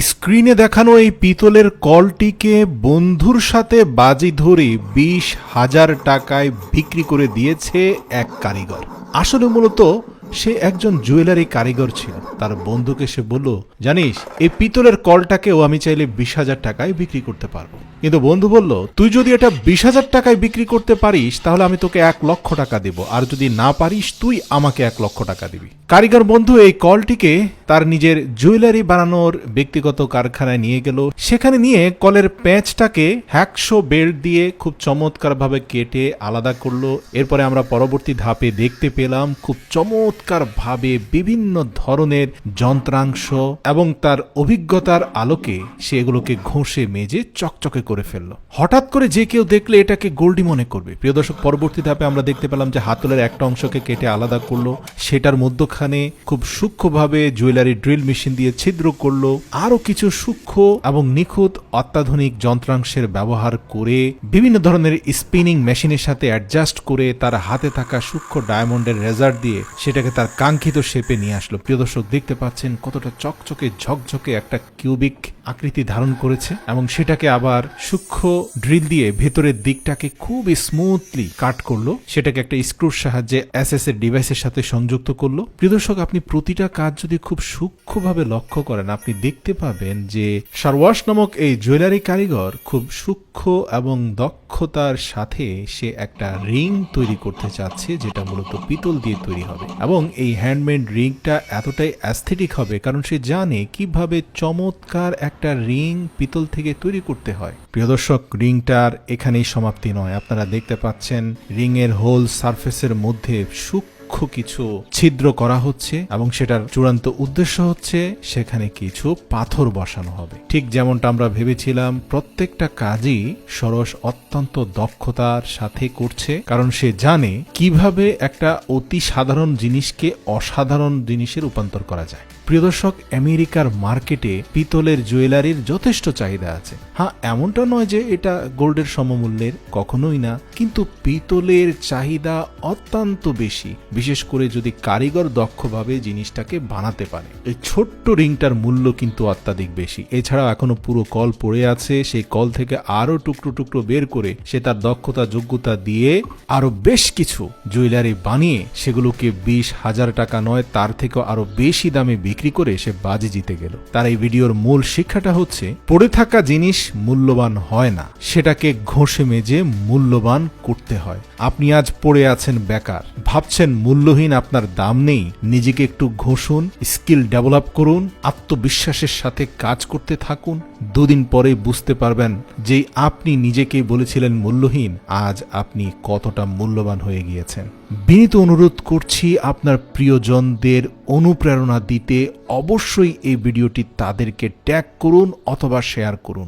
স্ক্রিনে দেখানো এই পিতলের কলটিকে বন্ধুর সাথে বাজি ধরে 20,000 টাকায় বিক্রি করে দিয়েছে এক কারিগর। আসলে মূলত সে একজন জুয়েলারি কারিগর ছিল। তার বন্ধুকে সে বলল, জানিস এই পিতলের কলটাকেও আমি চাইলে 20,000 টাকায় বিক্রি করতে পারবো। কিন্তু বন্ধু বলল, তুই যদি এটা 20,000 টাকায় বিক্রি করতে পারিস তাহলে আমি তোকে 1 লক্ষ টাকা দেব, আর যদি না পারিস তুই আমাকে 1 লক্ষ টাকা দিবি। কারিগর বন্ধু এই কলটিকে তার নিজের জুয়েলারি বানানোর ব্যক্তিগত কারখানায় নিয়ে গেল। সেখানে নিয়ে কলের প্যাঁচটাকে হ্যাকশো বেল্ট দিয়ে খুব চমৎকারভাবে কেটে আলাদা করলো। এরপরে আমরা পরবর্তী ধাপে দেখতে পেলাম খুব চমৎকারভাবে বিভিন্ন ধরনের যন্ত্রাংশ এবং তার অভিজ্ঞতার আলোকে সে এগুলোকে ঘষে মেজে চকচকে করে ফেললো। হঠাৎ করে যে কেউ দেখলে এটাকে গোল্ডি মনে করবে। প্রিয় দর্শক, পরবর্তী ধাপে আমরা দেখতে পেলাম যে হাতলের একটা অংশকে কেটে আলাদা করলো, সেটার মধ্যখানে খুব সূক্ষ্মভাবে জুয়েলারি ড্রিল মেশিন দিয়ে ছিদ্র করলো। আরো কিছু সূক্ষ্ম এবং নিখুঁত অত্যাধুনিক যন্ত্রাংশের ব্যবহার করে বিভিন্ন ধরনের স্পিনিং মেশিনের সাথে অ্যাডজাস্ট করে তার হাতে থাকা সূক্ষ্ম ডায়মন্ডের রেজার দিয়ে সেটাকে তার কাঙ্ক্ষিত শেপে নিয়ে আসলো। প্রিয় দর্শক, দেখতে পাচ্ছেন কতটা চকচকে ঝকঝকে একটা কিউবিক আকৃতি ধারণ করেছে এবং সেটাকে আবার সূক্ষ্ম ড্রিল দিয়ে ভেতরের দিকটাকে খুব স্মুথলি কাট করলো। সেটাকে একটা স্ক্রুর সাহায্যে এসএস এর ডিভাইসের সাথে সংযুক্ত করলো। প্রিয় দর্শক, আপনি প্রতিটা কাজ যদি খুব সূক্ষ্মভাবে লক্ষ্য করেন আপনি দেখতে পাবেন যে শারওয়াশ নামক এই জুয়েলারি কারিগর খুব সূক্ষ্ম এবং দক্ষতার সাথে সে একটা রিং তৈরি করতে চাচ্ছে, যেটা মূলত পিতল দিয়ে তৈরি হবে। এবং এই হ্যান্ডমেড রিংটা এতটাই অ্যাস্থেটিক হবে কারণ সে জানে কিভাবে চমৎকার একটা রিং পিতল থেকে তৈরি করতে হয়। প্রিয় দর্শক, রিংটার এখানেই সমাপ্তি নয়। আপনারা দেখতে পাচ্ছেন রিং এর হোল সারফেসের মধ্যে কিছু ছিদ্র করা হচ্ছে এবং সেটার চূড়ান্ত উদ্দেশ্য হচ্ছে সেখানে কিছু পাথর বসানো হবে। ঠিক যেমনটা আমরা ভেবেছিলাম, প্রত্যেকটা কাজই সরস অত্যন্ত দক্ষতার সাথে করছে, কারণ সে জানে কিভাবে একটা অতি সাধারণ জিনিসকে অসাধারণ জিনিসে রূপান্তর করা যায়। প্রিয় দর্শক, আমেরিকার মার্কেটে পিতলের জুয়েলারির যথেষ্ট চাহিদা আছে। হ্যাঁ, এমনটা নয় যে এটা গোল্ডের সমমূল্যের, কখনোই না, কিন্তু পিতলের চাহিদা অত্যন্ত বেশি, বিশেষ করে যদি কারিগর দক্ষভাবে জিনিসটাকে বানাতে পারে। এই ছোট্ট রিংটার মূল্য কিন্তু অত্যাধিক বেশি। এছাড়াও এখনো পুরো কল পড়ে আছে, সেই কল থেকে আরো টুকরো টুকরো বের করে সে তার দক্ষতা যোগ্যতা দিয়ে আরো বেশ কিছু জুয়েলারি বানিয়ে সেগুলোকে 20,000 টাকা নয় তার থেকেও আরো বেশি দামে বিক্রি করে সে বাজি জিতে গেল। তার এই ভিডিওর মূল শিক্ষাটা হচ্ছে, পড়ে থাকা জিনিস মূল্যবান হয় না, সেটাকে ঘষে মেজে মূল্যবান করতে হয়। আপনি আজ পড়ে আছেন বেকার, ভাবছেন মূল্যহীন, আপনার দাম নেই, নিজেকে একটু ঘষুন, স্কিল ডেভেলপ করুন, আত্মবিশ্বাসের সাথে কাজ করতে থাকুন। 2 দিন পরে বুঝতে পারবেন যে আপনি নিজেকেই বলেছিলেন মূল্যহীন, আজ আপনি কতটা মূল্যবান হয়ে গিয়েছেন। বিনীত অনুরোধ করছি, আপনার প্রিয়জনদের অনুপ্রেরণা দিতে অবশ্যই এই ভিডিওটি তাদেরকে ট্যাগ করুন অথবা শেয়ার করুন।